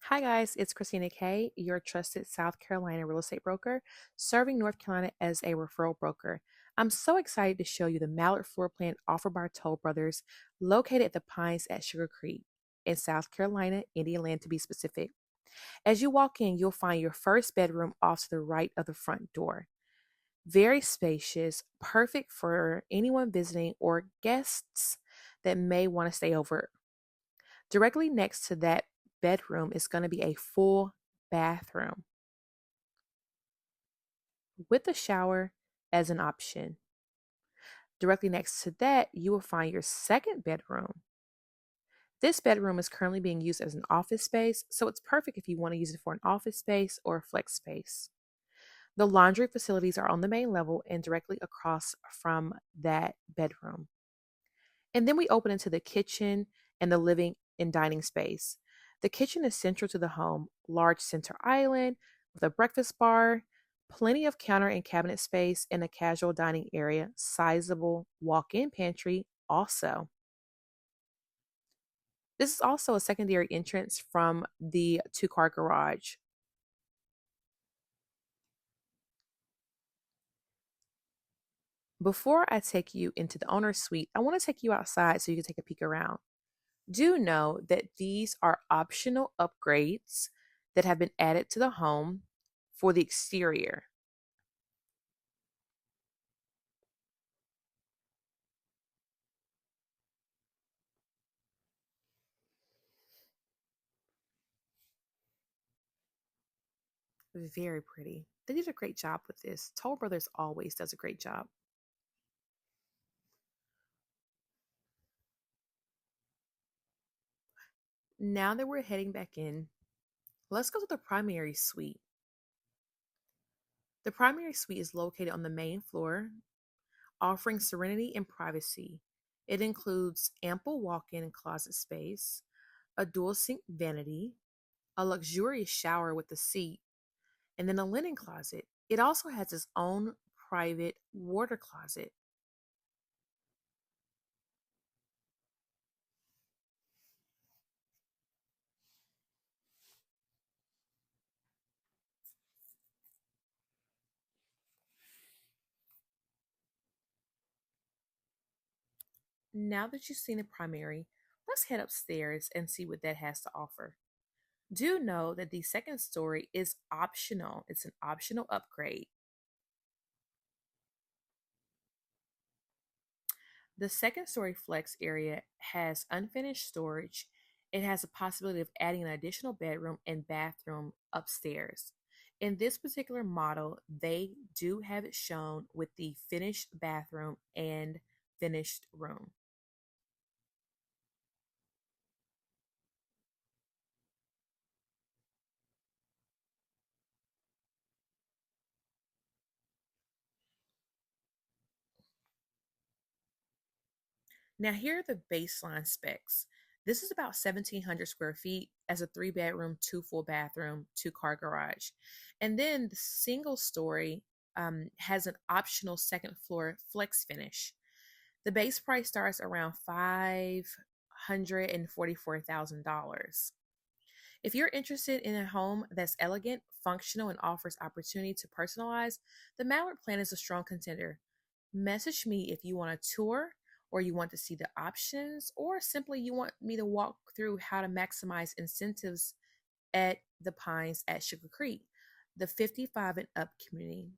Hi, guys. It's Kristena K, your trusted South Carolina real estate broker, serving North Carolina as a referral broker. I'm so excited to show you the Mallard floor plan offered by our Toll Brothers, located at the Pines at Sugar Creek in South Carolina, Indian Land to be specific. As you walk in, you'll find your first bedroom off to the right of the front door. Very spacious, perfect for anyone visiting or guests that may want to stay over. Directly next to that bedroom is going to be a full bathroom with a shower as an option. Directly next to that, you will find your second bedroom. This bedroom is currently being used as an office space, so it's perfect if you want to use it for an office space or a flex space. The laundry facilities are on the main level and directly across from that bedroom. And then we open into the kitchen and the living and dining space. The kitchen is central to the home, large center island with a breakfast bar, plenty of counter and cabinet space, and a casual dining area, sizable walk-in pantry also. This is also a secondary entrance from the two-car garage. Before I take you into the owner's suite, I want to take you outside so you can take a peek around. Do know that these are optional upgrades that have been added to the home for the exterior. Very pretty. They did a great job with this. Toll Brothers always does a great job. Now that we're heading back in, let's go to the primary suite. The primary suite is located on the main floor, offering serenity and privacy. It includes ample walk in and closet space, a dual sink vanity, a luxurious shower with a seat, and then a linen closet. It also has its own private water closet. Now that you've seen the primary, let's head upstairs and see what that has to offer. Do know that the second story is optional, it's an optional upgrade. The second story flex area has unfinished storage. It has a possibility of adding an additional bedroom and bathroom upstairs. In this particular model, they do have it shown with the finished bathroom and finished room. Now, here are the baseline specs. This is about 1,700 square feet as a three-bedroom, two full bathroom, two-car garage. And then the single story has an optional second floor flex finish. The base price starts around $544,000. If you're interested in a home that's elegant, functional, and offers opportunity to personalize, the Mallard Plan is a strong contender. Message me if you want a tour or you want to see the options or simply you want me to walk through how to maximize incentives at the Pines at Sugar Creek, the 55 and up community.